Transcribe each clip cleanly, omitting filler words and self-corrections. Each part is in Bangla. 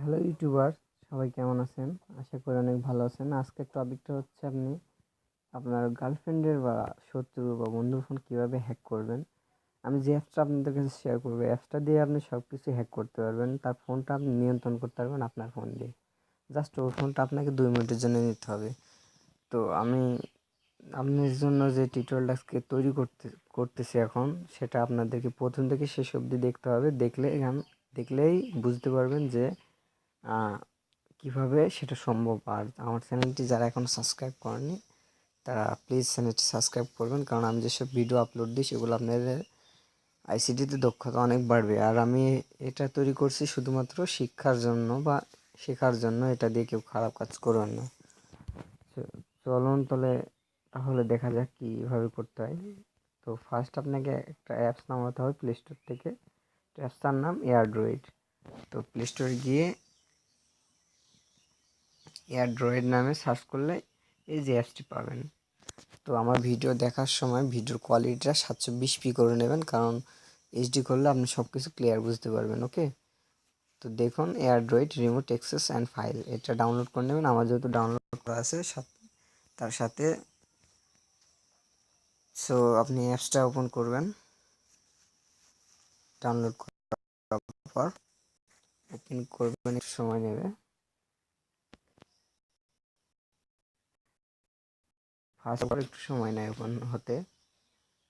হ্যালো ইউটিউবার, সবাই কেমন আছেন? আশা করি অনেক ভালো আছেন। আজকের টপিকটা হচ্ছে আপনি আপনার গার্লফ্রেন্ডের বা শত্রু বা বন্ধুর ফোন কীভাবে হ্যাক করবেন। আমি যে অ্যাপসটা আপনাদের কাছে শেয়ার করবো, অ্যাপসটা দিয়ে আপনি সব কিছু হ্যাক করতে পারবেন। তার ফোনটা আপনি নিয়ন্ত্রণ করতে পারবেন আপনার ফোন দিয়ে। জাস্ট ওর ফোনটা আপনাকে 2 মিনিটের জন্য নিতে হবে। তো আমি আপনার জন্য যে টিউটোরিয়ালটা আজকে তৈরি করতেছি এখন, সেটা আপনাদেরকে প্রথম থেকে শেষ অবধি দেখতে হবে। দেখলেই বুঝতে পারবেন যে কীভাবে সেটা সম্ভব। আর আমার চ্যানেলটি যারা এখনও সাবস্ক্রাইব করেনি তারা প্লিজ চ্যানেলটি সাবস্ক্রাইব করবেন, কারণ আমি যেসব ভিডিও আপলোড দিই সেগুলো আপনাদের আইসিটিতে দক্ষতা অনেক বাড়বে। আর আমি এটা তৈরি করছি শুধুমাত্র শিক্ষার জন্য বা শেখার জন্য। এটা দিয়ে কেউ খারাপ কাজ করবেন না। চলুন তাহলে দেখা যাক কীভাবে করতে হয়। তো ফার্স্ট আপনাকে একটা অ্যাপস নামাতে হবে প্লে স্টোর থেকে। অ্যাপসটার নাম এয়ারড্রয়েড। তো প্লে স্টোরে গিয়ে এয়ারড্রয়েড নামে সার্চ করলে এই যে অ্যাপসটি পাবেন। তো আমার ভিডিও দেখার সময় ভিডিওর কোয়ালিটিটা 720p করে নেবেন, কারণ এইচডি করলে আপনি সব কিছু ক্লিয়ার বুঝতে পারবেন। ওকে, তো দেখুন এয়ারড্রয়েড রিমোট অ্যাক্সেস অ্যান্ড ফাইল, এটা ডাউনলোড করে নেবেন। আমার যেহেতু ডাউনলোড করা আছে তার সাথে, সো আপনি অ্যাপসটা ওপেন করবেন। ডাউনলোড করার পর ওপেন করবেন, একটু সময় নেবে। ফার্স্ট পর একটু সময় নেয় ওপেন হতে।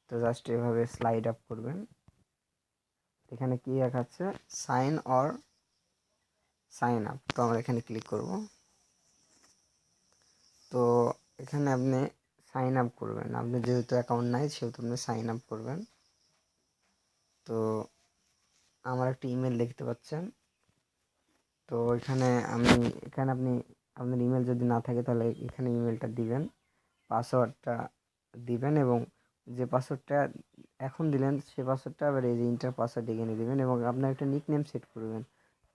তো জাস্ট এভাবে স্লাইড আপ করবেন। এখানে কি দেখাচ্ছে, সাইন অর সাইন আপ। তো আমরা এখানে ক্লিক করব। তো এখানে আপনি সাইন আপ করবেন। আপনি যেহেতু অ্যাকাউন্ট নাই সেহেতু আপনি সাইন আপ করবেন। তো আমার একটা ইমেল দেখতে পাচ্ছেন। তো এখানে আপনি আপনার ইমেল যদি না থাকে তাহলে এখানে ইমেলটা দিবেন, পাসওয়ার্ডটা দিবেন, এবং যে পাসওয়ার্ডটা এখন দিলেন সে পাসওয়ার্ডটা আবার এই যে ইন্টার পাসওয়ার্ড এখানে দিবেন, এবং আপনার একটা নিকনেম সেট করবেন।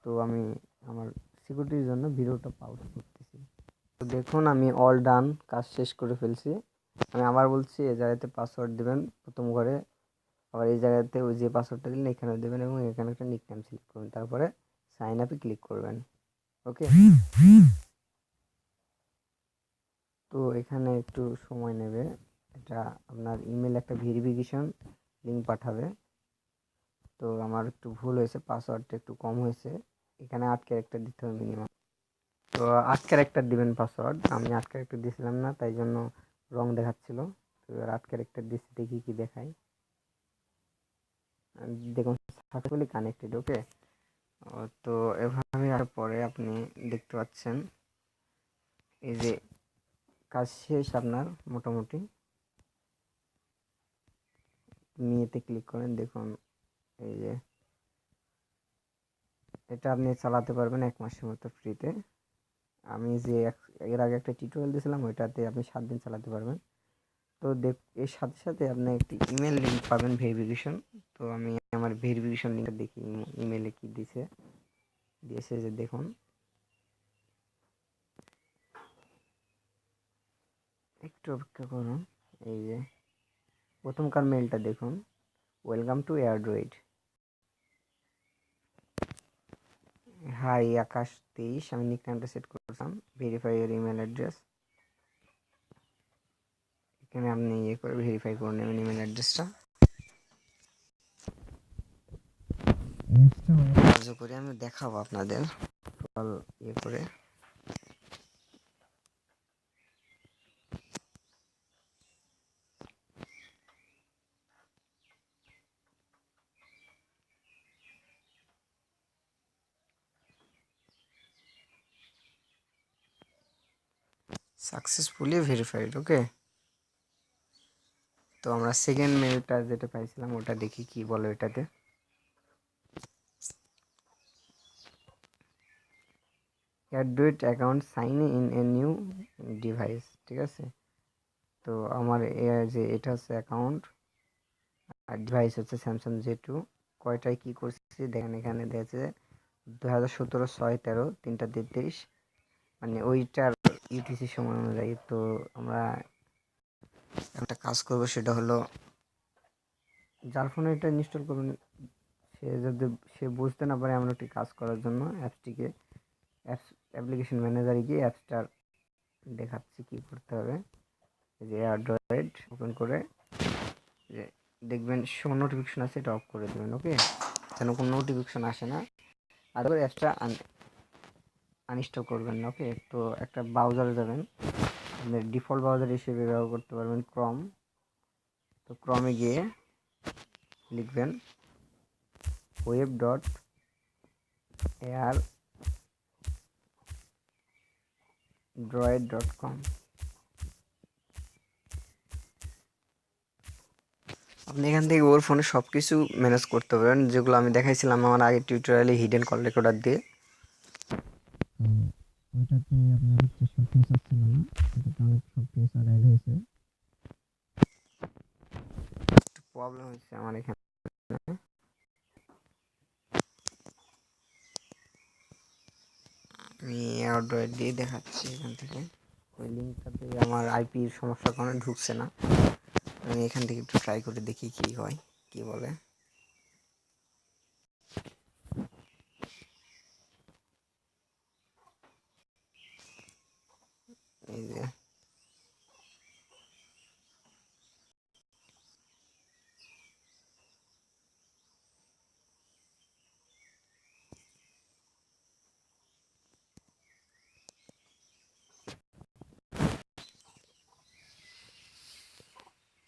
তো আমি আমার সিকিউরিটির জন্য ভিডিওটা পাউজ করতেছি। তো দেখুন আমি অল ডান, কাজ শেষ করে ফেলছি। আমি আবার বলছি, এই জায়গাতে পাসওয়ার্ড দেবেন প্রথম ঘরে, আবার এই জায়গাতে ওই যে পাসওয়ার্ডটা দিলেন এখানে দেবেন, এবং এখানে একটা নিকনেম সিলেক্ট করবেন, তারপরে সাইন আপে ক্লিক করবেন। ওকে, তো এখানে একটু সময় নেবে। এটা আপনার ইমেল একটা ভেরিফিকেশন লিঙ্ক পাঠাবে। তো আমার একটু ভুল হয়েছে, পাসওয়ার্ডটা একটু কম হয়েছে। এখানে 8 ক্যারেক্টার দিতে হবে মিনিমাম। তো 8 ক্যারেক্টার দিবেন পাসওয়ার্ড। আমি 8 ক্যারেক্টার দিয়েছিলাম না, তাই জন্য রং দেখাচ্ছিল। তো এবার 8 ক্যারেক্টার দিচ্ছি, দেখি কি দেখায়। দেখুন সাকসেসফুলি কানেক্টেড। ওকে, তো এভাবে আর পরে আপনি দেখতে পাচ্ছেন এই যে কাজ শেষ আপনার মোটামুটি। নিয়েতে ক্লিক করেন, দেখুন এই যে এটা আপনি চালাতে পারবেন 1 মাসের মতো ফ্রিতে। আমি যে এর আগে একটা টিউটোরিয়াল দিয়েছিলাম ওইটাতে আপনি 7 দিন চালাতে পারবেন। তো এর সাথে সাথে আপনি একটি ইমেল লিঙ্ক পাবেন ভেরিফিকেশন। তো আমি আমার ভেরিফিকেশন লিঙ্কটা দেখি ইমেলে কি দিয়েছে যে দেখুন, একটু অপেক্ষা করুন। এই যে প্রথমকার মেলটা দেখুন, ওয়েলকাম টু এয়ারড্রয়েড। হাই আকাশ 23, আমি নিকনেমটা সেট করলাম। Verify your email address. এখানে আপনি করে ভেরিফাই করে নেবেন ইমেল অ্যাড্রেসটা। কার্যকরী আমি দেখাবো আপনাদের করে। Successfully verified. ওকে, তো আমরা সেকেন্ড মেলটা যেটা পাইছিলাম ওটা দেখি কি বলে এটাতে। Android account sign in a new device. ঠিক আছে, তো আমার যে এটা হচ্ছে অ্যাকাউন্ট, আর ডিভাইস হচ্ছে স্যামসাং J2। কয়টায় কী করছি দেখেন, এখানে দেখছে 2017 6/13 3:33, মানে ওইটার ইউটিসি সময় অনুযায়ী। তো আমরা একটা কাজ করব, সেটা হলো যার ফোনে এটা ইনস্টল করবেন সে যদি বুঝতে না পারে এমন একটি কাজ করার জন্য অ্যাপসটিকে অ্যাপ্লিকেশন ম্যানেজারে গিয়ে অ্যাপসটার দেখাচ্ছি কী করতে হবে। যে অ্যান্ড্রয়েড ওপেন করে যে দেখবেন শো নোটিফিকেশন আছে, এটা অফ করে দেবেন। ওকে, যেন কোনো নোটিফিকেশন আসে না। আর ওই অ্যাপসটা আনইনস্টল করবেন না। ওকে, তো একটা ব্রাউজারে যাবেন, আপনার ডিফল্ট ব্রাউজার হিসেবে ব্যবহার করতে পারবেন ক্রম। তো ক্রমে গিয়ে লিখবেন web.airdroid.com। আপনি এখান থেকে ওর ফোনে সব কিছু ম্যানেজ করতে পারেন, যেগুলো আমি দেখাইছিলাম আমার আগের টিউটোরিয়ালে হিডেন কল রেকর্ডার দিয়ে। ওইটাতে আপনার হচ্ছে সব ফিচার ছিল না, এটাতে অনেক সব ফিচার অ্যাড হয়েছে। প্রবলেম হচ্ছে আমার এখানে। আমি অ্যান্ড্রয়েড দিয়ে দেখাচ্ছি এখান থেকে। ওই লিঙ্কটাতে আমার আইপির সমস্যার কারণে ঢুকছে না। আমি এখান থেকে একটু ট্রাই করে দেখি কি হয়, কি বলে। এই যে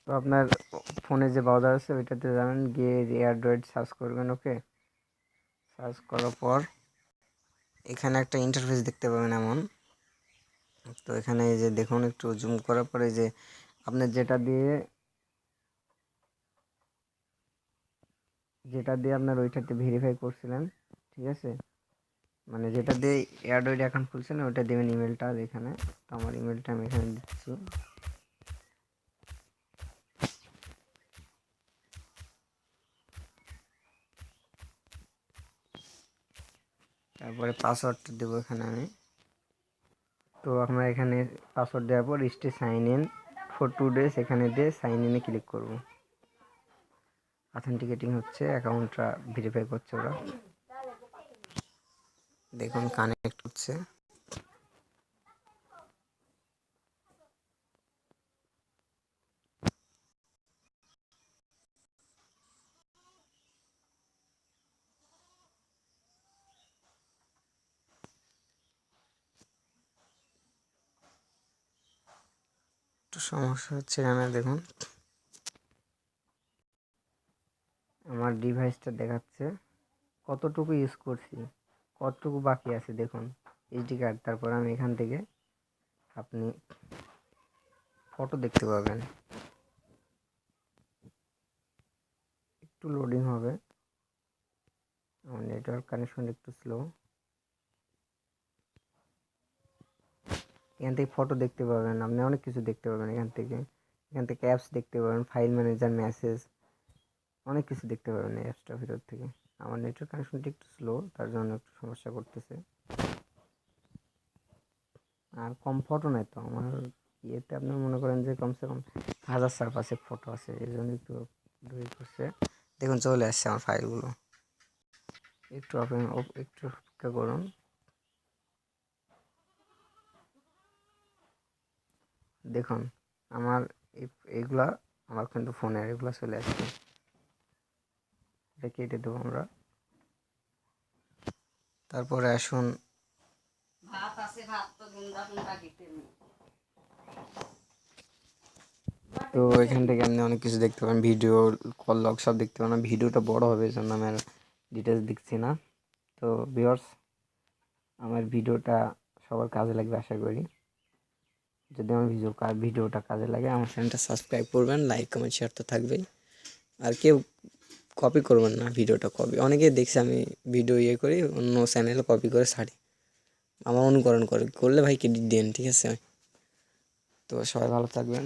তো আপনার ফোনে যে ব্রাউজার আছে ওইটাতে যাবেন, গিয়ে অ্যান্ড্রয়েড সার্চ করবেন। ওকে, সার্চ করার পর এখানে একটা ইন্টারফেস দেখতে পাবেন এমন। তো এখানে এই যে দেখুন, একটু জুম করার পরে যে আপনার যেটা দিয়ে আপনার ওইটাতে ভেরিফাই করছিলেন, ঠিক আছে, মানে যেটা দিয়ে অ্যান্ড্রয়েড অ্যাকাউন্ট খুলছেন ওইটা দেবেন ইমেলটা এখানে। তো আমার ইমেলটা আমি এখানে দিচ্ছি। তারপরে পাসওয়ার্ডটা দেবো এখানে আমি। তো আমরা এখানে পাসওয়ার্ড দেওয়ার পর stay sign in for 2 days এখানে দিয়ে সাইন ইনে ক্লিক করব। অথেন্টিকেটিং হচ্ছে, অ্যাকাউন্টটা ভেরিফাই করছে ওরা। দেখুন কানেক্ট হচ্ছে। একটু সমস্যা হচ্ছে এখানে দেখুন, আমার ডিভাইসটা দেখাচ্ছে কতটুকু ইউজ করছি, কতটুকু বাকি আছে দেখুন এইচডি কার্ড। তারপর আমি এখান থেকে আপনি ফটো দেখতে পাবেন। একটু লোডিং হবে, আমার নেটওয়ার্ক কানেকশন একটু স্লো। এখান থেকে ফটো দেখতে পাবেন, আপনি অনেক কিছু দেখতে পাবেন এখান থেকে। অ্যাপস দেখতে পাবেন, ফাইল ম্যানেজার, মেসেজ, অনেক কিছু দেখতে পাবেন এই অ্যাপসটার ভিতর থেকে। আমার নেটওয়ার্ক কানেকশনটা একটু স্লো, তার জন্য একটু সমস্যা করতেছে। আর কম ফটো নাই তো আমার ইয়েতে, আপনি মনে করেন যে কমসে কম 1000 ফটো আছে, এই জন্য একটু দেরি করছে। দেখুন চলে আসছে আমার ফাইলগুলো। একটু একটু অপেক্ষা করুন। দেখুন আমার এইগুলা আমার কিন্তু ফোনের এগুলো চলে আসছে। এটা কেটে দেবো আমরা। তারপরে আসুন, তো এখান থেকে আপনি অনেক কিছু দেখতে পাবেন, ভিডিও, কল লগ সব দেখতে পাবেন। ভিডিওটা বড় হবে, এই জন্য আমি আর ডিটেলস দিচ্ছি না। তো ভিউয়ার্স, আমার ভিডিওটা সবার কাজে লাগবে আশা করি। যদি আমার ভিডিওটা কাজে লাগে, আমার চ্যানেলটা সাবস্ক্রাইব করবেন, লাইক কমেন্ট শেয়ার তো থাকবেই। আর কেউ কপি করবেন না ভিডিওটা। অনেকেই দেখছি আমি ভিডিও করি, অন্য চ্যানেলে কপি করে ছাড়ি, আমার অনুকরণ করলে ভাই ক্রেডিট দেন, ঠিক আছে। তো সবাই ভালো থাকবেন।